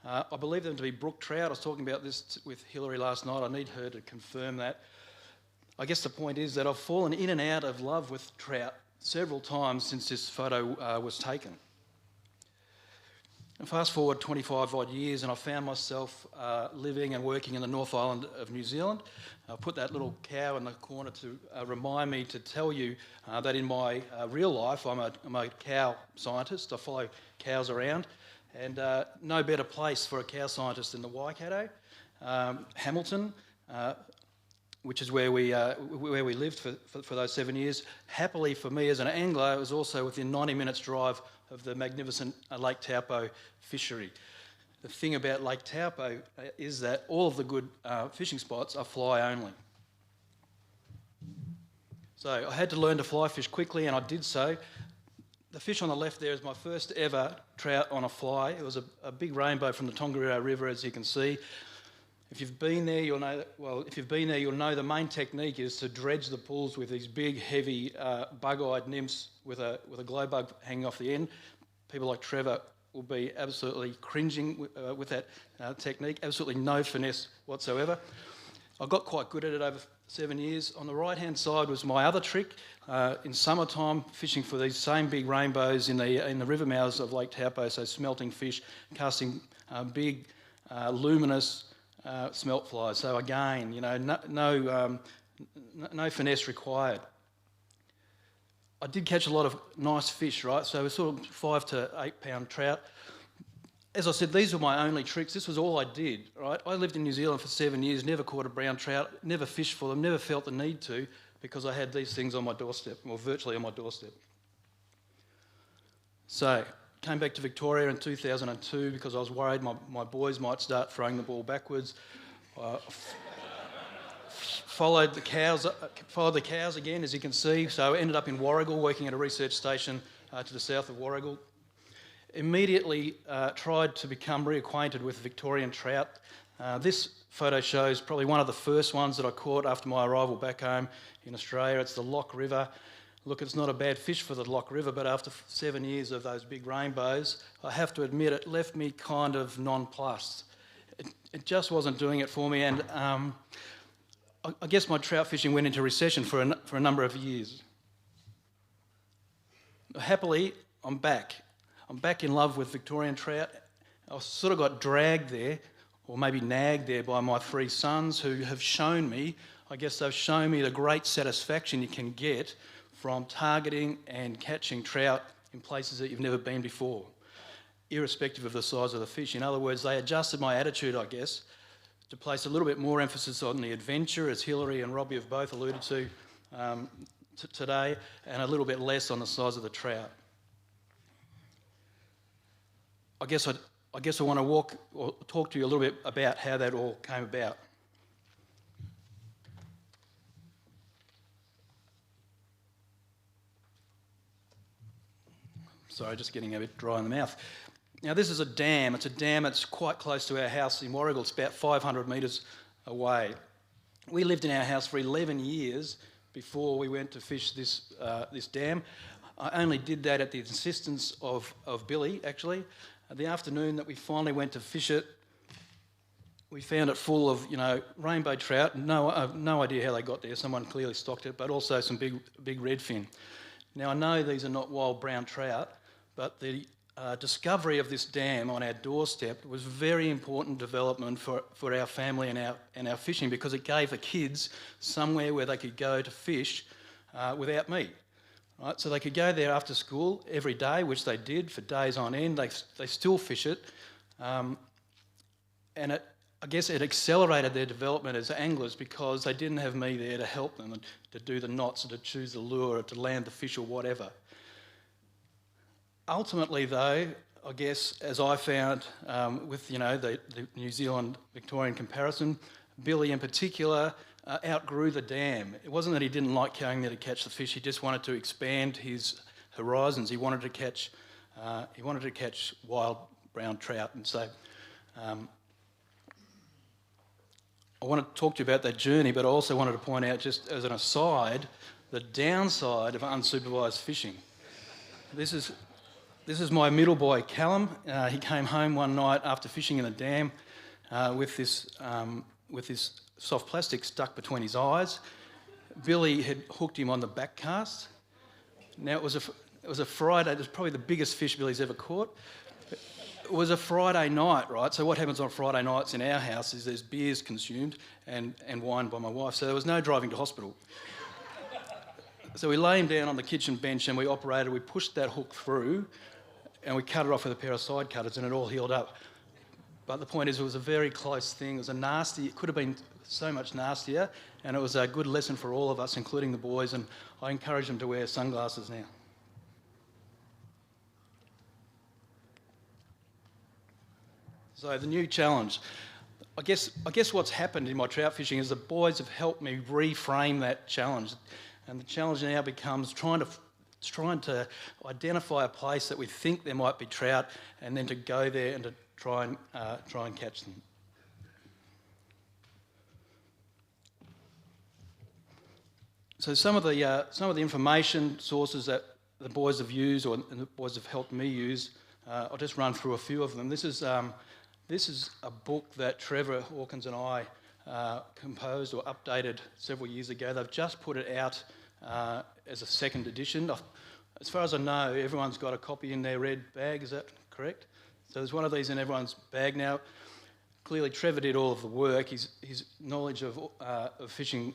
I believe them to be brook trout. I was talking about this with Hilary last night. I need her to confirm that. I guess the point is that I've fallen in and out of love with trout several times since this photo was taken. And fast forward 25 odd years and I found myself living and working in the North Island of New Zealand. I put that little cow in the corner to remind me to tell you that in my real life I'm a cow scientist. I follow cows around, and no better place for a cow scientist than the Waikato, Hamilton, which is where we lived for those 7 years. Happily for me as an angler, it was also within 90 minutes drive of the magnificent Lake Taupo fishery. The thing about Lake Taupo is that all of the good fishing spots are fly only. So I had to learn to fly fish quickly, and I did so. The fish on the left there is my first ever trout on a fly. It was a big rainbow from the Tongariro River, as you can see. If you've been there, you'll know. Well, if you've been there, you'll know the main technique is to dredge the pools with these big, heavy, bug-eyed nymphs with a glow bug hanging off the end. People like Trevor will be absolutely cringing with that technique. Absolutely no finesse whatsoever. I got quite good at it over 7 years. On the right-hand side was my other trick. In summertime, fishing for these same big rainbows in the river mouths of Lake Taupo, so smelting fish, casting big, luminous smelt flies. So again, you know, no finesse required. I did catch a lot of nice fish, right? So sort of 5 to 8 pound trout. As I said, these were my only tricks. This was all I did, right? I lived in New Zealand for 7 years, never caught a brown trout, never fished for them, never felt the need to, because I had these things on my doorstep, or virtually on my doorstep. So, came back to Victoria in 2002 because I was worried my boys might start throwing the ball backwards. Followed the cows again, as you can see. So I ended up in Warragul, working at a research station to the south of Warragul. Immediately tried to become reacquainted with Victorian trout. This photo shows probably one of the first ones that I caught after my arrival back home in Australia. It's the Loch River. Look, it's not a bad fish for the Loch River, but after 7 years of those big rainbows, I have to admit it left me kind of nonplussed. It just wasn't doing it for me, and I guess my trout fishing went into recession for a number of years. Happily, I'm back. I'm back in love with Victorian trout. I sort of got dragged there, or maybe nagged there by my 3 sons who have shown me, I guess they've shown me the great satisfaction you can get from targeting and catching trout in places that you've never been before, irrespective of the size of the fish. In other words, they adjusted my attitude, I guess, to place a little bit more emphasis on the adventure, as Hilary and Robbie have both alluded to today, and a little bit less on the size of the trout. I guess I want to talk to you a little bit about how that all came about. Sorry, just getting a bit dry in the mouth. Now, this is a dam. It's a dam that's quite close to our house in Warragul. It's about 500 metres away. We lived in our house for 11 years before we went to fish this dam. I only did that at the insistence of Billy, actually. The afternoon that we finally went to fish it, we found it full of, rainbow trout. No idea how they got there. Someone clearly stocked it, but also some big redfin. Now, I know these are not wild brown trout, but the discovery of this dam on our doorstep was very important development for our family and our fishing, because it gave the kids somewhere where they could go to fish without me. Right? So they could go there after school every day, which they did for days on end. They still fish it, and I guess it accelerated their development as anglers because they didn't have me there to help them and to do the knots and to choose the lure or to land the fish or whatever. Ultimately, though, I guess, as I found with the New Zealand Victorian comparison, Billy in particular outgrew the dam. It wasn't that he didn't like going there to catch the fish; he just wanted to expand his horizons. He wanted to catch wild brown trout, and so I want to talk to you about that journey. But I also wanted to point out, just as an aside, the downside of unsupervised fishing. This is This is my middle boy, Callum. He came home one night after fishing in the dam with this soft plastic stuck between his eyes. Billy had hooked him on the back cast. Now it was a Friday. It was probably the biggest fish Billy's ever caught. It was a Friday night, right? So what happens on Friday nights in our house is there's beers consumed and wine by my wife. So there was no driving to hospital. So we lay him down on the kitchen bench and we operated. We pushed that hook through and we cut it off with a pair of side cutters and it all healed up. But the point is, it was a very close thing. It was a nasty. It could have been so much nastier, and it was a good lesson for all of us, including the boys. And I encourage them to wear sunglasses now. So the new challenge. I guess what's happened in my trout fishing is the boys have helped me reframe that challenge, and the challenge now becomes trying to identify a place that we think there might be trout, and then to go there and to try and catch them. So some of the information sources that the boys have used, or the boys have helped me use, I'll just run through a few of them. This is a book that Trevor Hawkins and I composed or updated several years ago. They've just put it out as a second edition. As far as I know, everyone's got a copy in their red bag. Is that correct? So there's one of these in everyone's bag now. Clearly, Trevor did all of the work. His knowledge of fishing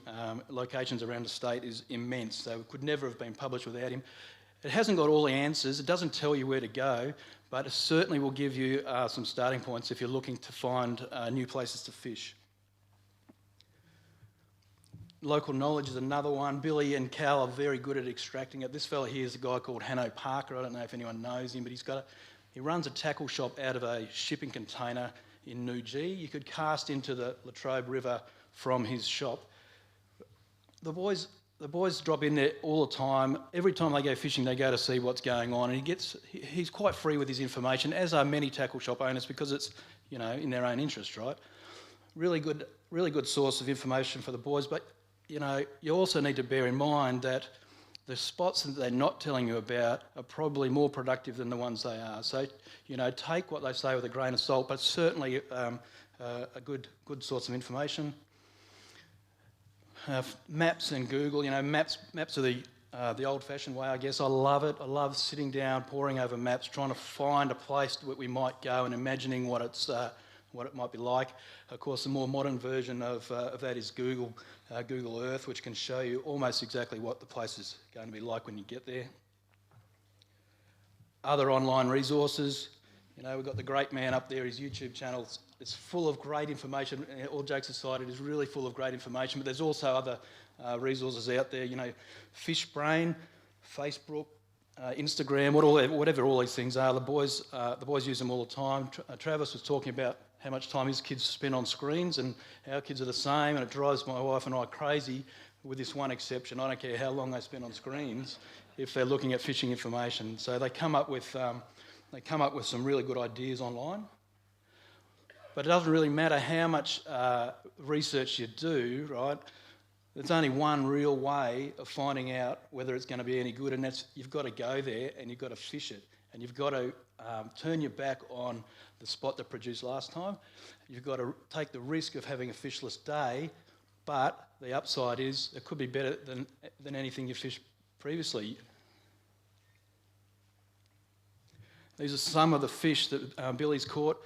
locations around the state is immense, so it could never have been published without him. It hasn't got all the answers. It doesn't tell you where to go, but it certainly will give you some starting points if you're looking to find new places to fish. Local knowledge is another one. Billy and Cal are very good at extracting it. This fella here is a guy called Hanno Parker. I don't know if anyone knows him, but he runs a tackle shop out of a shipping container in Newgee. You could cast into the Latrobe River from his shop. The boys drop in there all the time. Every time they go fishing, they go to see what's going on, and he's quite free with his information, as are many tackle shop owners, because it's in their own interest, right? Really good source of information for the boys, but you also need to bear in mind that the spots that they're not telling you about are probably more productive than the ones they are. So, take what they say with a grain of salt, but certainly a good source of information. Maps and Google, maps are the old-fashioned way, I guess. I love it. I love sitting down, poring over maps, trying to find a place that we might go and imagining what it might be like. Of course, the more modern version of that is Google Earth, which can show you almost exactly what the place is going to be like when you get there. Other online resources, we've got the Great Man up there, his YouTube channel. It's full of great information. All jokes aside, it is really full of great information, but there's also other resources out there, Fish Brain, Facebook, Instagram, whatever all these things are. The boys use them all the time. Travis was talking about how much time his kids spend on screens, and our kids are the same, and it drives my wife and I crazy, with this one exception. I don't care how long they spend on screens if they're looking at fishing information. So they come up with some really good ideas online. But it doesn't really matter how much research you do, right? There's only one real way of finding out whether it's going to be any good, and that's you've got to go there and you've got to fish it, and you've got to turn your back on the spot that produced last time. You've got to take the risk of having a fishless day, but the upside is it could be better than anything you fished previously. These are some of the fish that Billy's caught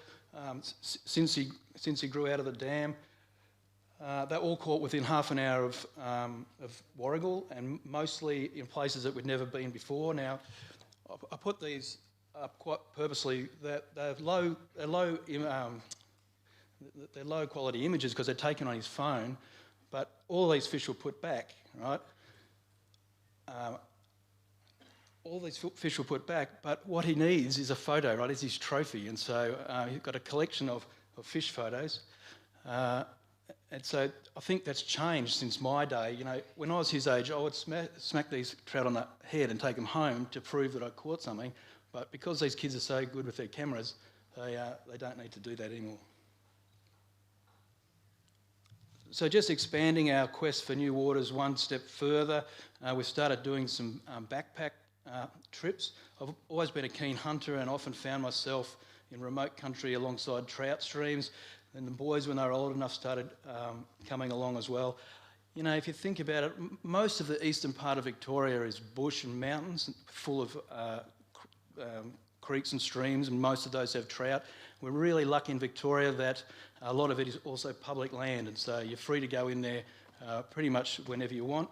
since he grew out of the dam. They're all caught within half an hour of Warrigal, and mostly in places that we'd never been before. Now, I put these up quite purposely. They're low quality images because they're taken on his phone, but all these fish were put back, right? All these fish were put back, but what he needs is a photo, right? It's his trophy, and so he's got a collection of fish photos. And so I think that's changed since my day. When I was his age, I would smack these trout on the head and take them home to prove that I caught something. But because these kids are so good with their cameras, they don't need to do that anymore. So just expanding our quest for new waters one step further, we've started doing some backpack trips. I've always been a keen hunter and often found myself in remote country alongside trout streams. And the boys, when they were old enough, started coming along as well. You know, if you think about it, most of the eastern part of Victoria is bush and mountains full of creeks and streams, and most of those have trout. We're really lucky in Victoria that a lot of it is also public land, and so you're free to go in there pretty much whenever you want.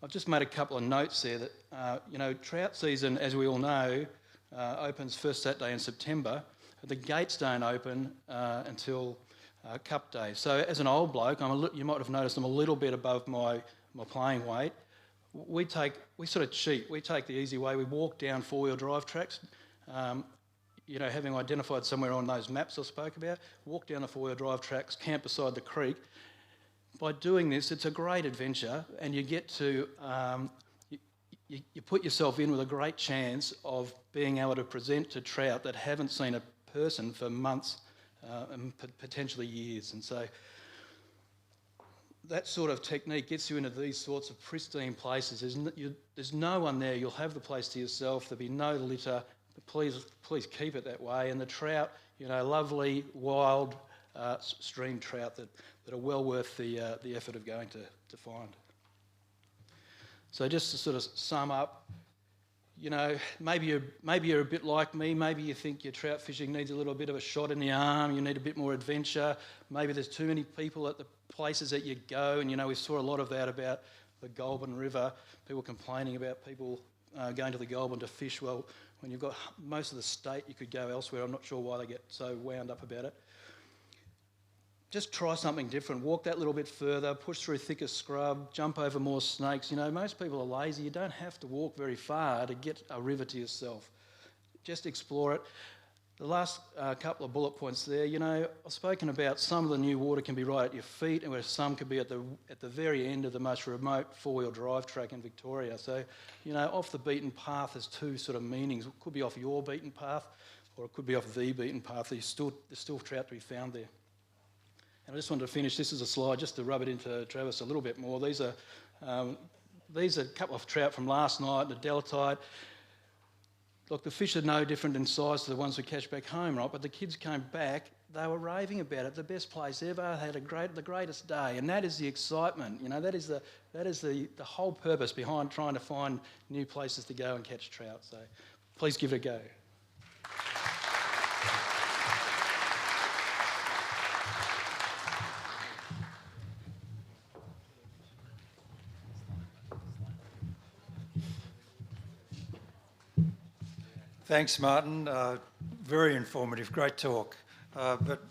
I've just made a couple of notes there that, you know, trout season, as we all know, opens first Saturday in September. The gates don't open until Cup Day. So as an old bloke, you might have noticed I'm a little bit above my playing weight. We sort of cheat. We take the easy way. We walk down four-wheel drive tracks, you know, having identified somewhere on those maps I spoke about, walk down the four-wheel drive tracks, camp beside the creek. By doing this, it's a great adventure, and you get to, you put yourself in with a great chance of being able to present to trout that haven't seen a person for months and potentially years. And so that sort of technique gets you into these sorts of pristine places. There's no one there. You'll have the place to yourself. There'll be no litter. But please keep it that way. And the trout, you know, lovely, wild stream trout that are well worth the effort of going to find. So just to sort of sum up, you know, maybe you're a bit like me. Maybe you think your trout fishing needs a little bit of a shot in the arm. You need a bit more adventure. Maybe there's too many people at the places that you go. And, you know, we saw a lot of that about the Goulburn River, people complaining about people going to the Goulburn to fish. Well, when you've got most of the state, you could go elsewhere. I'm not sure why they get so wound up about it. Just try something different. Walk that little bit further, push through thicker scrub, jump over more snakes. You know, most people are lazy. You don't have to walk very far to get a river to yourself. Just explore it. The last couple of bullet points there, you know, I've spoken about some of the new water can be right at your feet, and where some could be at the very end of the most remote four-wheel drive track in Victoria. So, you know, off the beaten path has two sort of meanings. It could be off your beaten path, or it could be off the beaten path. There's still trout to be found there. And I just wanted to finish. This is a slide just to rub it into Travis a little bit more. These are a couple of trout from last night, the delatite. Look, the fish are no different in size to the ones we catch back home, right? But the kids came back, they were raving about it. The best place ever, had the greatest day, and that is the excitement. You know, that is the whole purpose behind trying to find new places to go and catch trout. So, please give it a go. Thanks, Martin. Very informative, great talk. But